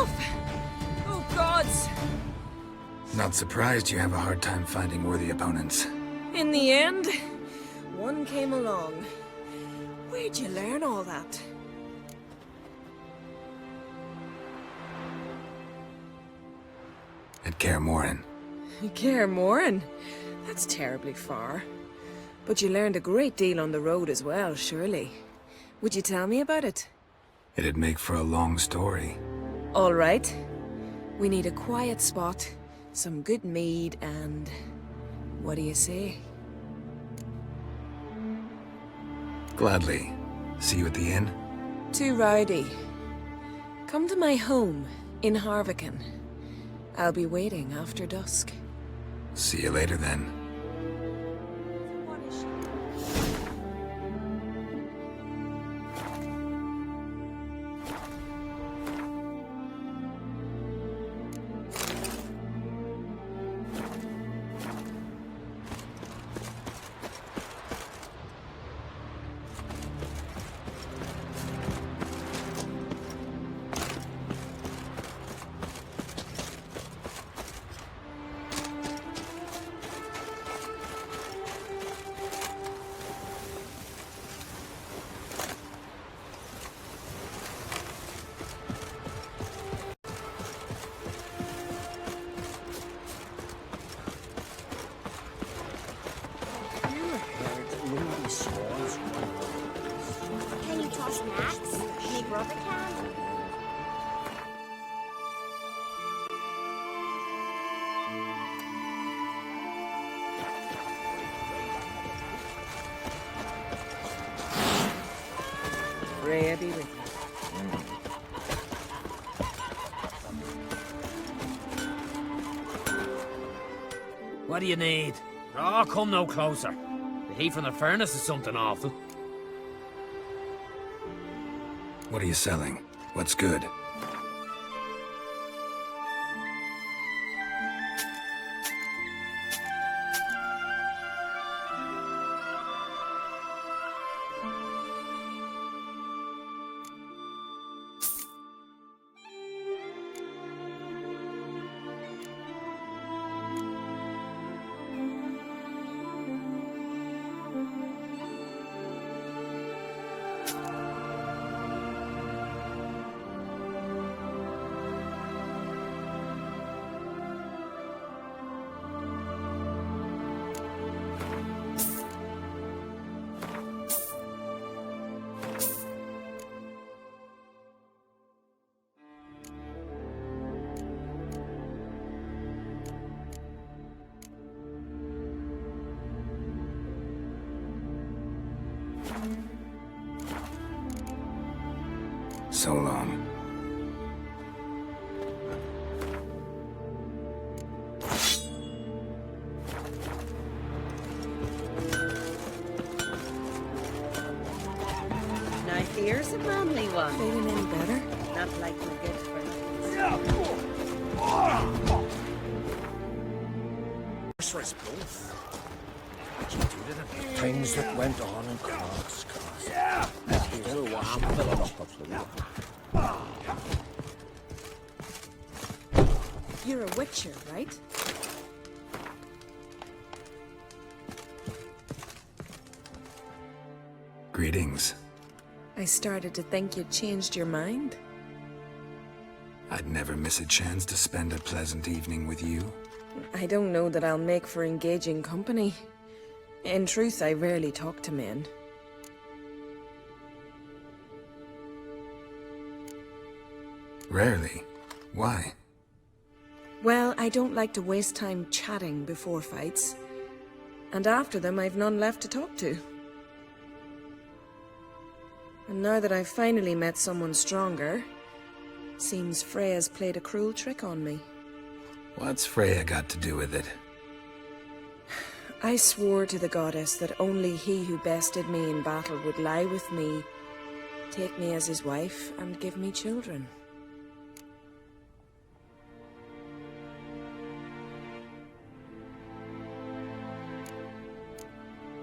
yourself! Oh, gods! Not surprised you have a hard time finding worthy opponents. In the end, one came along. Where'd you learn all that? At Kaer Morhen. Kaer Morhen? That's terribly far. But you learned a great deal on the road as well, surely. Would you tell me about it? It'd make for a long story. All right. We need a quiet spot, some good mead, and... what do you say? Gladly. See you at the inn? Too rowdy. Come to my home, in Harviken. I'll be waiting after dusk. See you later then. Can you toss snacks? My brother can. Freya be with you. What do you need? Oh, come no closer. The heat from the furnace is something awful. What are you selling? What's good? So long. Now here's a manly one. Feeling any better? Not like my good friend. Things that went on in Cross. Still wash it filling up of the water. You're a witcher, right? Greetings. I started to think you'd changed your mind. I'd never miss a chance to spend a pleasant evening with you. I don't know that I'll make for engaging company. In truth, I rarely talk to men. Rarely. Why? Well, I don't like to waste time chatting before fights. And after them, I've none left to talk to. And now that I've finally met someone stronger, seems Freya's played a cruel trick on me. What's Freya got to do with it? I swore to the goddess that only he who bested me in battle would lie with me, take me as his wife, and give me children.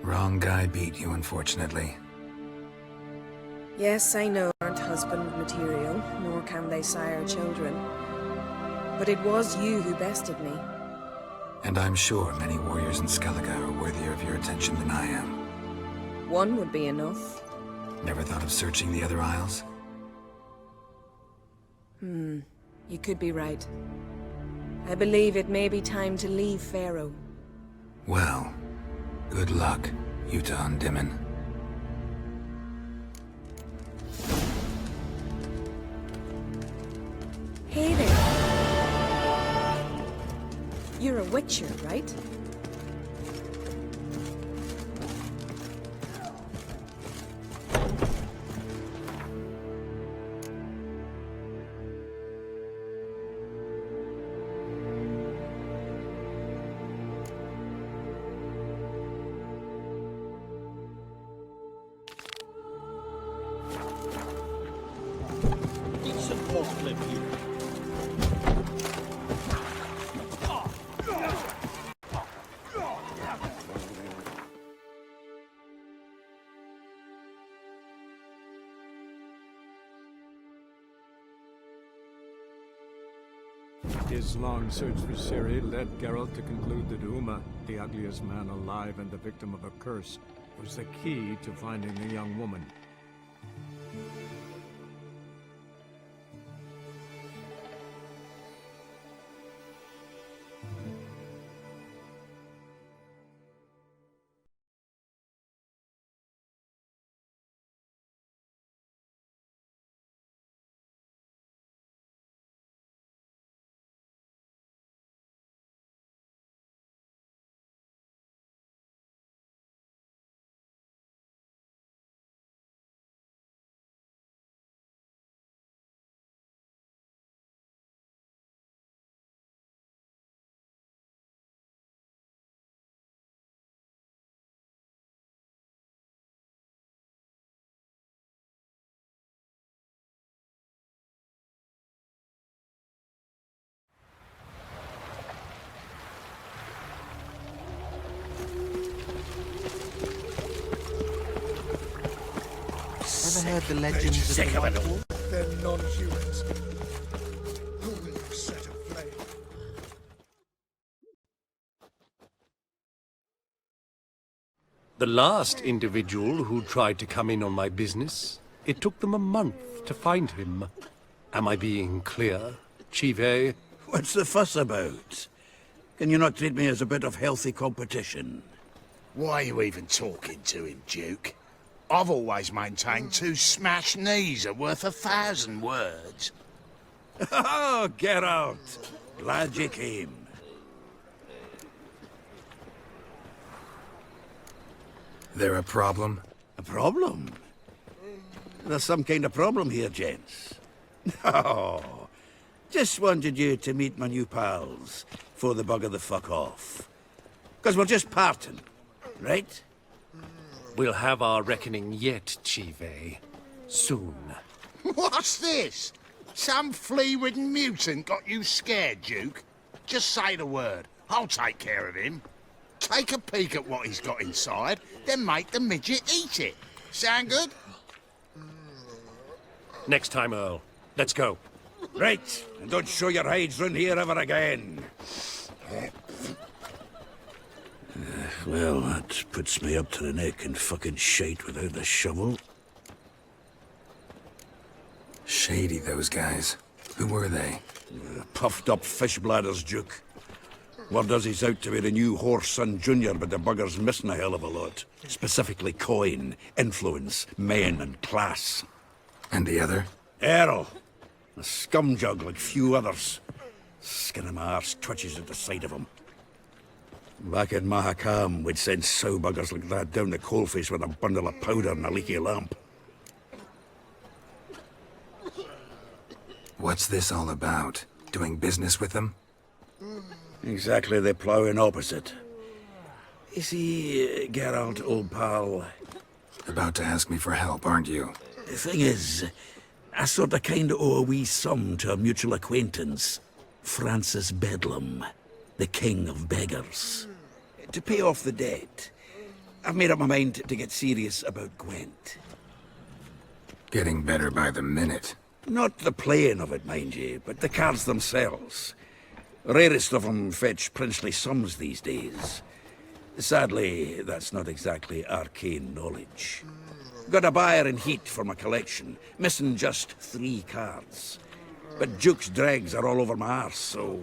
Wrong guy beat you, unfortunately. Yes, I know, aren't husband material, nor can they sire children. But it was you who bested me. And I'm sure many warriors in Skellige are worthier of your attention than I am. One would be enough. Never thought of searching the other isles? You could be right. I believe it may be time to leave Faroe. Well, good luck, Yuta Undimmen. Hey there. You're a witcher, right? Decent folk live here. His long search for Ciri led Geralt to conclude that Uma, the ugliest man alive and the victim of a curse, was the key to finding the young woman. Ever heard the legends of the White Wolf? They're non-humans. Who will you set aflame? The last individual who tried to come in on my business, it took them a month to find him. Am I being clear, Chive? What's the fuss about? Can you not treat me as a bit of healthy competition? Why are you even talking to him, Duke? I've always maintained 2 smashed knees are worth 1,000 words. Oh, Geralt! Glad you came. There a problem? A problem? There's some kind of problem here, gents. No. Just wanted you to meet my new pals before the bugger the fuck off. 'Cause we're just parting, right? We'll have our reckoning yet, Chive. Soon. What's this? Some flea-ridden mutant got you scared, Duke? Just say the word. I'll take care of him. Take a peek at what he's got inside, then make the midget eat it. Sound good? Next time, Earl. Let's go. Right, and don't show your hides round here ever again. Well, that puts me up to the neck in fucking shite without the shovel. Shady, those guys. Who were they? Puffed up fish bladders, Duke. Word does he's out to be the new Whoreson Jr., but the bugger's missing a hell of a lot. Specifically coin, influence, men, and class. And the other? Earl. A scumjug like few others. Skin of my arse twitches at the sight of him. Back in Mahakam, we'd send sow buggers like that down the coalface with a bundle of powder and a leaky lamp. What's this all about? Doing business with them? Exactly the ploughing opposite. You see, Geralt, old pal... About to ask me for help, aren't you? The thing is, I sort of kinda owe a wee sum to a mutual acquaintance. Francis Bedlam, the king of beggars. To pay off the debt, I've made up my mind to get serious about Gwent. Getting better by the minute. Not the playing of it, mind ye, but the cards themselves. Rarest of them fetch princely sums these days. Sadly, that's not exactly arcane knowledge. Got a buyer in heat for my collection, missing just 3 cards. But Duke's dregs are all over my arse, so...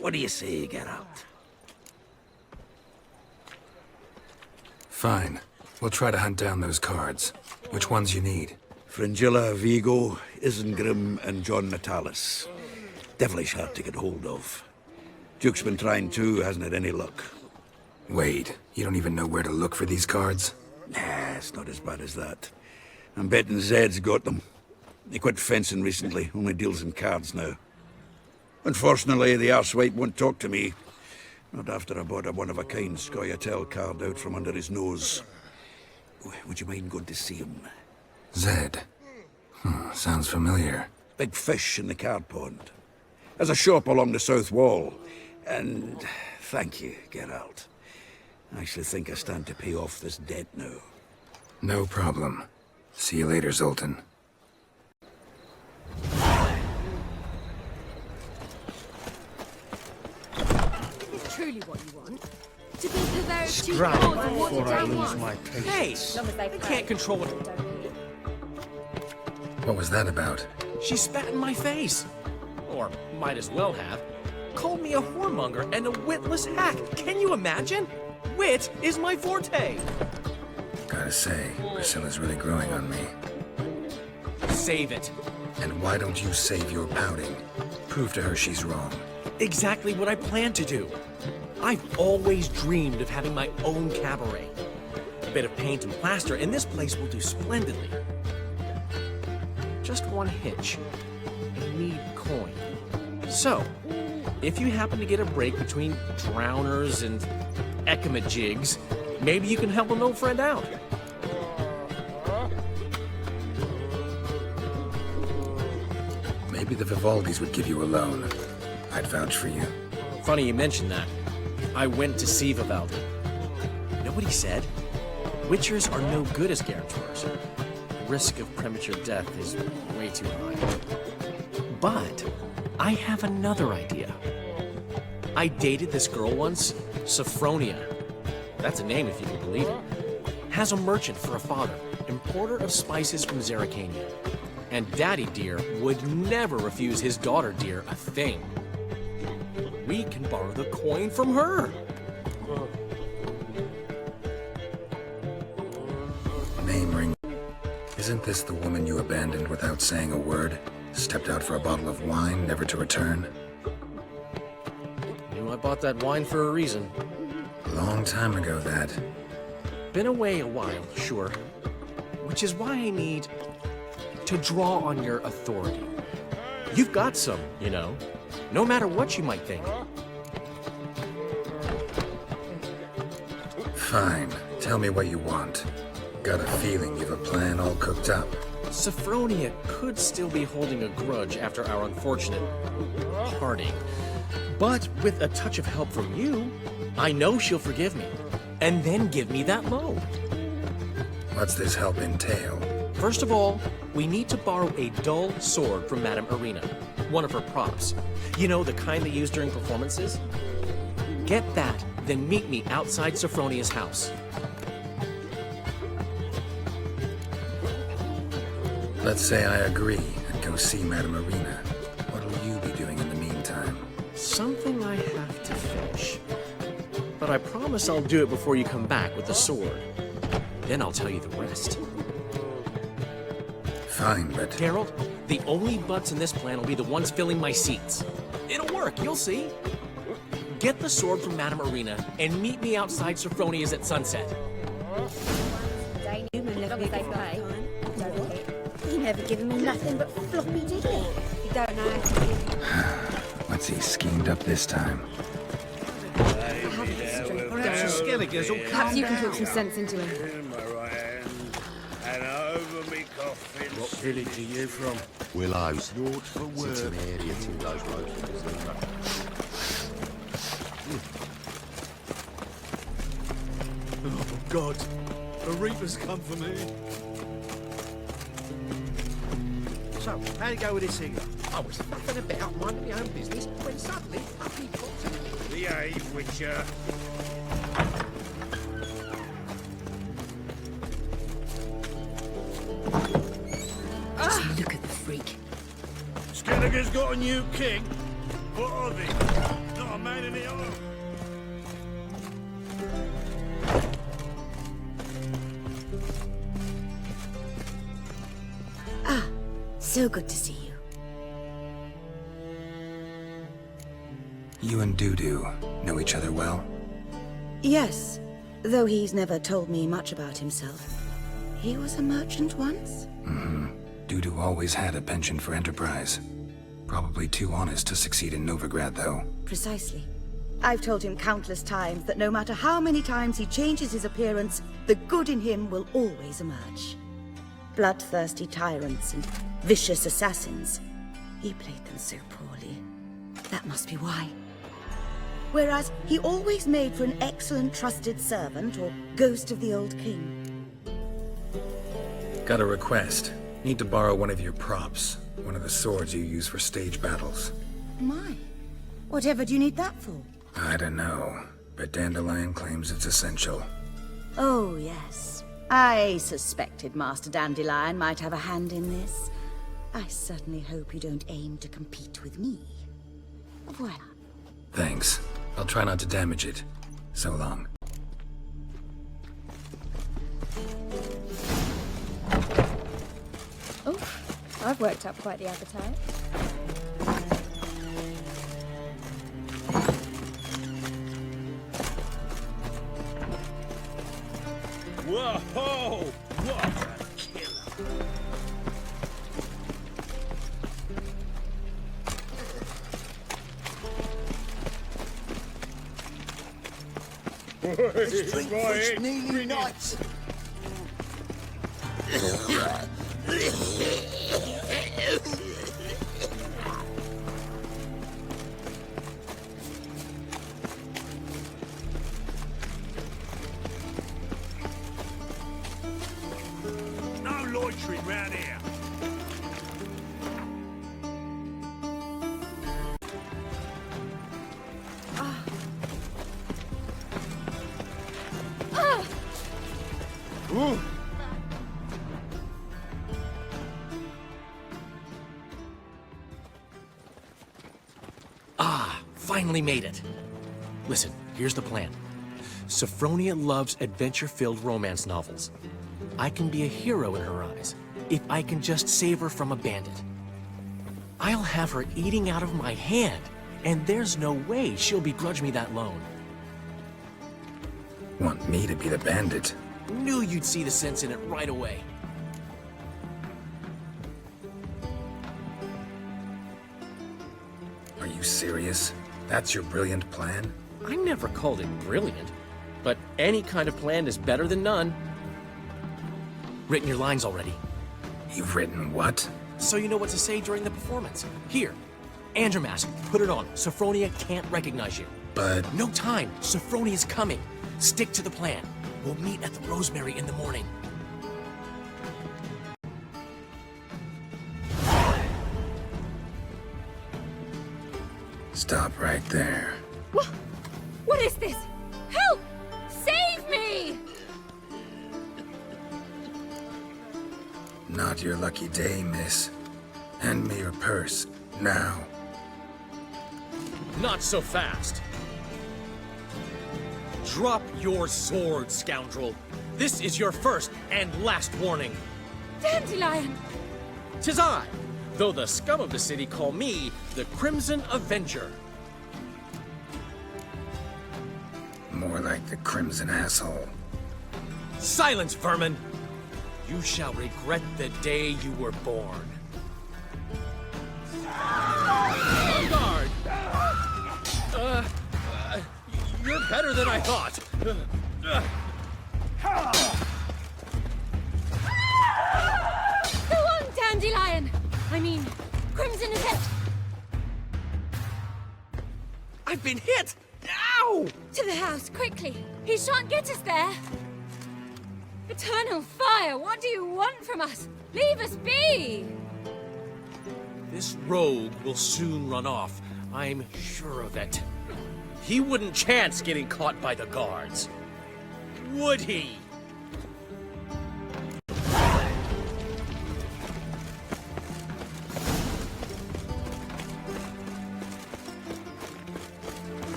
What do you say, Geralt? Fine. We'll try to hunt down those cards. Which ones you need? Fringilla, Vigo, Isengrim, and John Natalis. Devilish hard to get hold of. Duke's been trying too, hasn't had any luck. Wait, you don't even know where to look for these cards? Nah, it's not as bad as that. I'm betting Zed's got them. He quit fencing recently, only deals in cards now. Unfortunately, the arsewipe won't talk to me. Not after I bought a one-of-a-kind Scoia'tael card out from under his nose. Would you mind going to see him? Zed. Sounds familiar. Big fish in the card pond. Has a shop along the south wall. And thank you, Geralt. I actually think I stand to pay off this debt now. No problem. See you later, Zoltan. Is this truly what you want? To be perverted to Scrap cause and water before I down lose one? my patience. Hey! I can't control it. What was that about? She spat in my face. Or might as well have. Called me a whoremonger and a witless hack. Can you imagine? Wit is my forte. Gotta say, Priscilla's really growing on me. Save it. And why don't you save your pouting? Prove to her she's wrong. Exactly what I plan to do. I've always dreamed of having my own cabaret. A bit of paint and plaster, and this place will do splendidly. Just one hitch. I need coin. So, if you happen to get a break between drowners and ekamajigs, maybe you can help an old friend out. Maybe the Vivaldis would give you a loan. I'd vouch for you. Funny you mention that. I went to see Vivaldi. You know what he said? Witchers are no good as guarantors. The risk of premature death is way too high. But I have another idea. I dated this girl once, Sophronia. That's a name if you can believe it. Has a merchant for a father, importer of spices from Zerrikania. And Daddy Dear would never refuse his daughter Dear a thing. We can borrow the coin from her. Name ring. Isn't this the woman you abandoned without saying a word? Stepped out for a bottle of wine, never to return? Knew I bought that wine for a reason. Long time ago, that. Been away a while, sure. Which is why I need to draw on your authority. You've got some, you know. No matter what you might think. Fine. Tell me what you want. Got a feeling you've a plan all cooked up. Sophronia could still be holding a grudge after our unfortunate parting. But with a touch of help from you, I know she'll forgive me. And then give me that loan. What's this help entail? First of all, we need to borrow a dull sword from Madame Irina, one of her props. You know, the kind they use during performances? Get that, then meet me outside Sophronia's house. Let's say I agree and go see Madame Irina. What'll you be doing in the meantime? Something I have to finish. But I promise I'll do it before you come back with the sword. Then I'll tell you the rest. Fine, but... Geralt, the only butts in this plan will be the ones filling my seats. It'll work, you'll see. Get the sword from Madame Irina and meet me outside Sophronia's at sunset. He never given me nothing but floppy, did he? You don't know how to give. What's he schemed up this time? Perhaps you can talk some sense into him. What village are you from? Willows. It's an area to those roads. Oh, God. The Reapers come for me. So, how'd it go with this singer? I was fucking about minding my own business when suddenly up he popped. Behave, Witcher. Just look at the freak. Skellige's got a new king. What of it? Not a man in the arm. Ah, so good to see you. You and Dudu know each other well? Yes, though he's never told me much about himself. He was a merchant once? Dudu always had a penchant for enterprise. Probably too honest to succeed in Novigrad, though. Precisely. I've told him countless times that no matter how many times he changes his appearance, the good in him will always emerge. Bloodthirsty tyrants and vicious assassins. He played them so poorly. That must be why. Whereas he always made for an excellent trusted servant or ghost of the old king. Got a request. Need to borrow one of your props. One of the swords you use for stage battles. My, whatever do you need that for? I don't know, but Dandelion claims it's essential. Oh, yes. I suspected Master Dandelion might have a hand in this. I certainly hope you don't aim to compete with me. Voilà. Thanks. I'll try not to damage it. So long. Oh, I've worked up quite the appetite. Whoa! What a killer! Street fish nearly nights. No loitering round here. Ooh. Finally made it. Listen, here's the plan. Sophronia loves adventure-filled romance novels. I can be a hero in her eyes if I can just save her from a bandit. I'll have her eating out of my hand, and there's no way she'll begrudge me that loan. Want me to be the bandit? Knew you'd see the sense in it right away. Are you serious? That's your brilliant plan? I never called it brilliant, but any kind of plan is better than none. Written your lines already. You've written what? So you know what to say during the performance. Here, Andromask, put it on. Sophronia can't recognize you. But... No time. Sophronia's coming. Stick to the plan. We'll meet at the Rosemary in the morning. Stop right there. What is this? Help! Save me! Not your lucky day, miss. Hand me your purse, now. Not so fast. Drop your sword, scoundrel. This is your first and last warning. Dandelion! 'Tis I, though the scum of the city call me the Crimson Avenger. More like the Crimson Asshole. Silence, vermin! You shall regret the day you were born. On guard! You're better than I thought. Go on, Dandelion! I mean, Crimson Avenger! I've been hit! Ow! To the house, quickly! He shan't get us there! Eternal fire, what do you want from us? Leave us be! This rogue will soon run off. I'm sure of it. He wouldn't chance getting caught by the guards. Would he?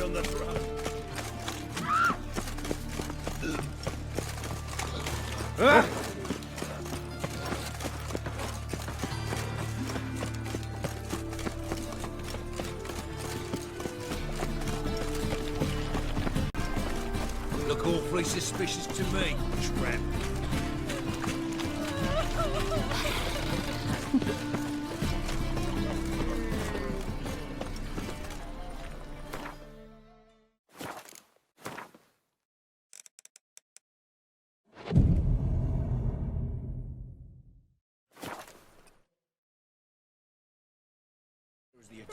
On the front. Look awfully suspicious to me, tramp.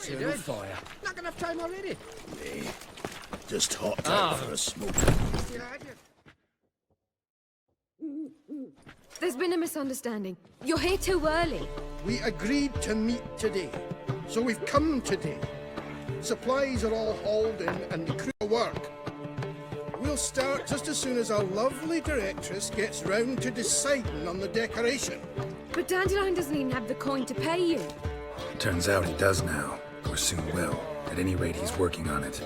Eternal fire. Not enough time already. Just hot time for a smoke. There's been a misunderstanding. You're here too early. We agreed to meet today, so we've come today. Supplies are all hauled in and the crew work. We'll start just as soon as our lovely directress gets round to deciding on the decoration. But Dandelion doesn't even have the coin to pay you. Turns out he does now, or soon will. At any rate, he's working on it.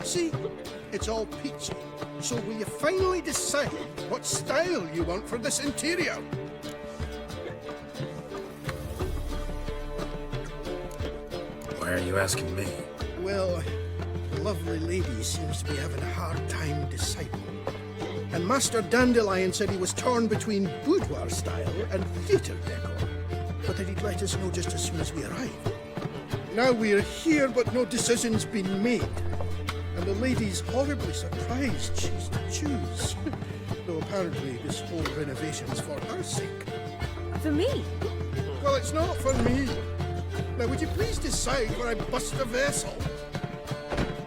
See, it's all peachy. So will you finally decide what style you want for this interior? Why are you asking me? Well, the lovely lady seems to be having a hard time deciding. And Master Dandelion said he was torn between boudoir style and theatre decor, but that he'd let us know just as soon as we arrive. Now we're here, but no decision's been made. And the lady's horribly surprised she's to choose. Though apparently this whole renovation's for her sake. For me? Well, it's not for me. Now, would you please decide where I bust a vessel?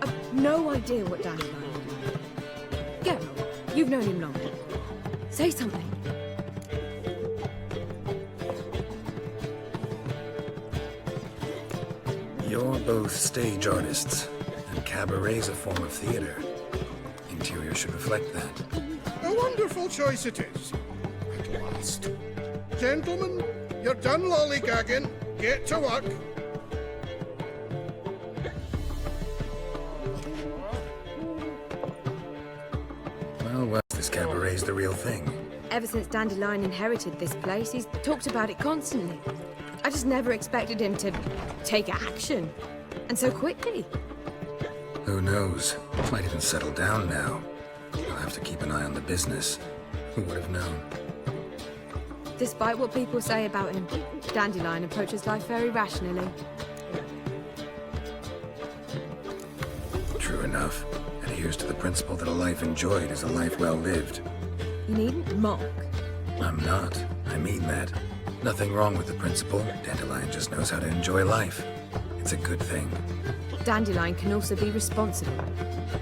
I've no idea what Dandelion did. Geralt, you've known him longer. Say something. You're both stage artists, and cabaret's a form of theater. Interior should reflect that. A wonderful choice it is. At last. Gentlemen, you're done lollygagging. Get to work. Well, this cabaret's the real thing. Ever since Dandelion inherited this place, he's talked about it constantly. I just never expected him to take action. And so quickly. Who knows? Might even settle down now. You'll have to keep an eye on the business. Who would have known? Despite what people say about him, Dandelion approaches life very rationally. True enough. Adheres to the principle that a life enjoyed is a life well lived. You needn't mock. I'm not. I mean that. Nothing wrong with the principle. Dandelion just knows how to enjoy life. It's a good thing. Dandelion can also be responsible.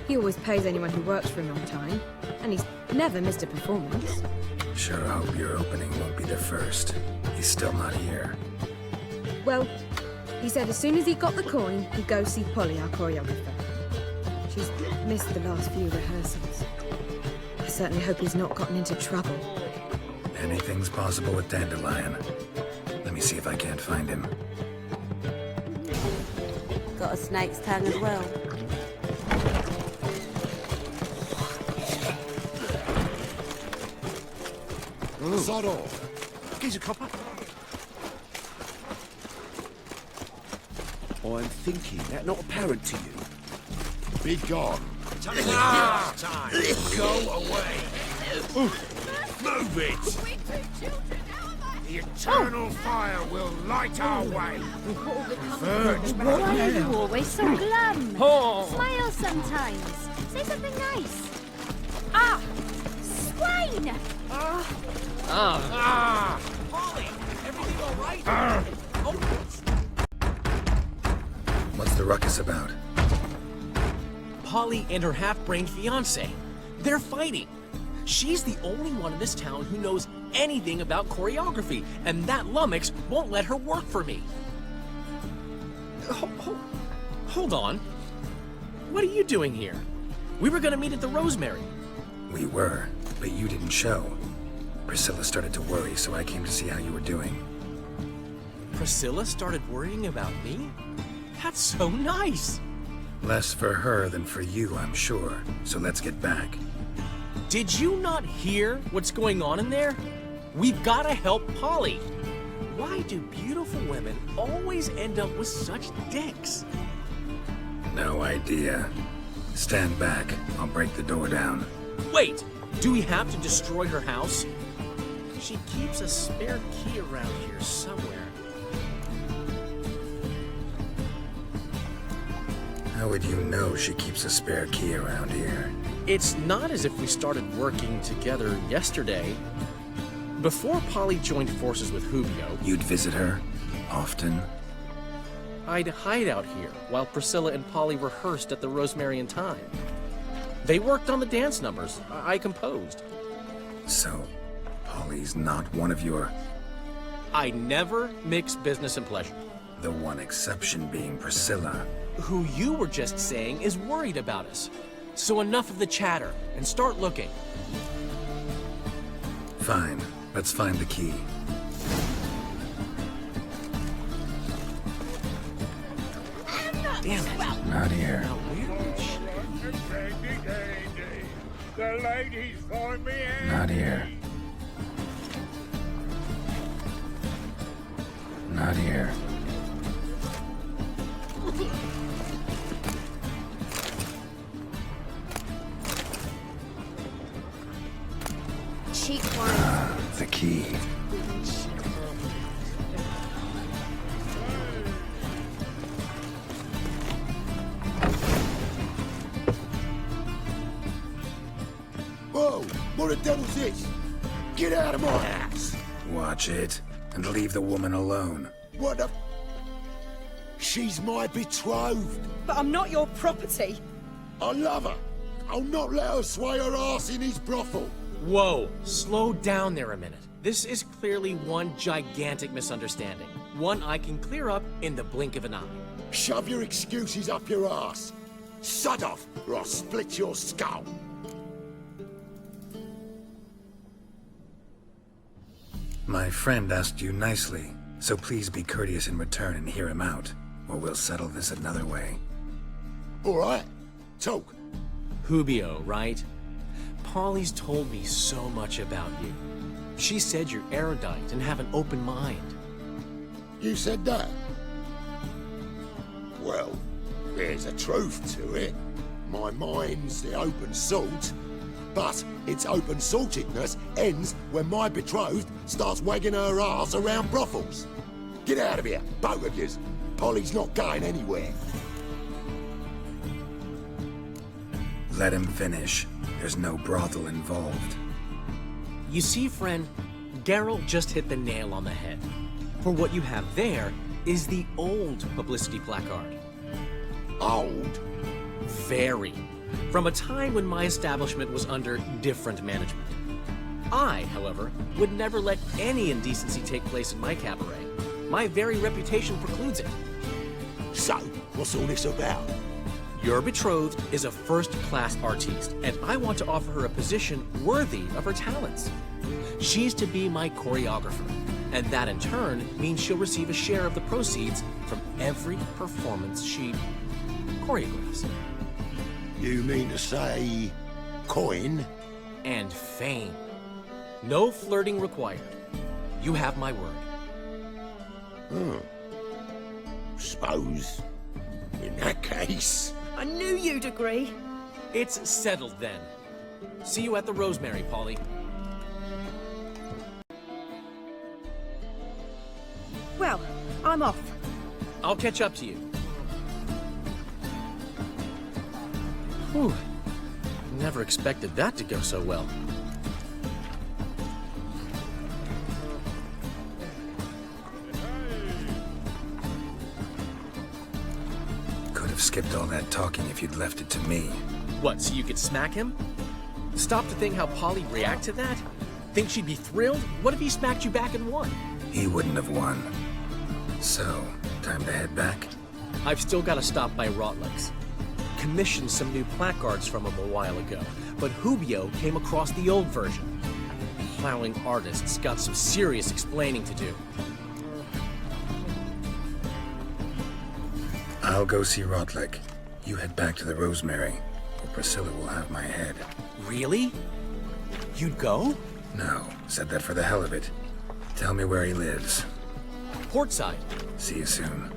He always pays anyone who works for him on time, and he's never missed a performance. Sure hope your opening won't be the first. He's still not here. Well, he said as soon as he got the coin, he'd go see Polly, our choreographer. She's missed the last few rehearsals. I certainly hope he's not gotten into trouble. Anything's possible with Dandelion. Let me see if I can't find him. Got a snake's tongue as well. Sod off. Here's a copper. I'm thinking that not apparent to you. Be gone. Time. Go away. Move it. The eternal fire will light our way. Why are you always so glum? Smile sometimes. Say something nice. Ah! Swine! Polly! Everything all right? What's the ruckus about? Polly and her half-brained fiancé. They're fighting. She's the only one in this town who knows anything about choreography, and that lummox won't let her work for me. Hold on. What are you doing here? We were gonna meet at the Rosemary. We were, but you didn't show. Priscilla started to worry, so I came to see how you were doing. Priscilla started worrying about me? That's so nice! Less for her than for you, I'm sure. So let's get back. Did you not hear what's going on in there? We've gotta help Polly. Why do beautiful women always end up with such dicks? No idea. Stand back. I'll break the door down. Wait! Do we have to destroy her house? She keeps a spare key around here somewhere. How would you know she keeps a spare key around here? It's not as if we started working together yesterday. Before Polly joined forces with Hubio, You'd visit her? Often? I'd hide out here while Priscilla and Polly rehearsed at the Rosemary and Thyme. They worked on the dance numbers I composed. So, Polly's not one of your... I never mix business and pleasure. The one exception being Priscilla. Who you were just saying is worried about us. So enough of the chatter, and start looking. Fine. Let's find the key. Damn it. Not here. Now where did she... The ladies find me out. Not here. Not here. Cheap wine. The key. Whoa! What the devil's this? Get out of my house! Watch it, and leave the woman alone. What the... She's my betrothed. But I'm not your property. I love her. I'll not let her sway her ass in his brothel. Whoa, slow down there a minute. This is clearly one gigantic misunderstanding. One I can clear up in the blink of an eye. Shove your excuses up your ass. Sod off, or I'll split your skull. My friend asked you nicely, so please be courteous in return and hear him out, or we'll settle this another way. All right, talk. Hubio, right? Polly's told me so much about you. She said you're erudite and have an open mind. You said that? Well, there's a truth to it. My mind's the open salt, but its open saltedness ends when my betrothed starts wagging her arse around brothels. Get out of here, both of yous. Polly's not going anywhere. Let him finish. There's no brothel involved. You see, friend, Geralt just hit the nail on the head. For what you have there is the old publicity placard. Old? Very. From a time when my establishment was under different management. I, however, would never let any indecency take place in my cabaret. My very reputation precludes it. So, what's all this about? Your betrothed is a first-class artiste, and I want to offer her a position worthy of her talents. She's to be my choreographer, and that in turn means she'll receive a share of the proceeds from every performance she choreographs. You mean to say... coin? And fame. No flirting required. You have my word. Suppose... in that case... I knew you'd agree. It's settled then. See you at the Rosemary, Polly. Well, I'm off. I'll catch up to you. Whew. Never expected that to go so well. Could have skipped all that talking if you'd left it to me. What, so you could smack him? Stop to think how Polly'd react to that? Think she'd be thrilled? What if he smacked you back and won? He wouldn't have won. So, time to head back? I've still got to stop by Rotlex. Commissioned some new placards from him a while ago, but Hubio came across the old version. Plowing artists got some serious explaining to do. I'll go see Rotlick. You head back to the Rosemary, or Priscilla will have my head. Really? You'd go? No, said that for the hell of it. Tell me where he lives. Portside. See you soon.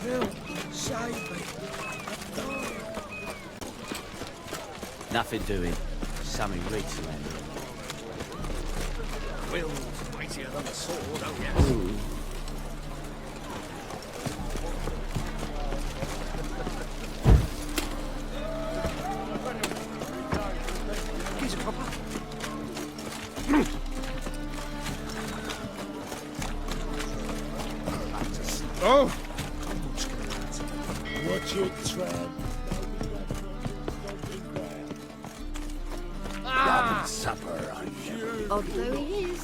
Phil, save me. Nothing doing. Something reeks around. Will's mightier than the sword, oh yes. Ooh. He's a copper. Oh! Watch it, Tramp. Having supper, are you? Odd though he is.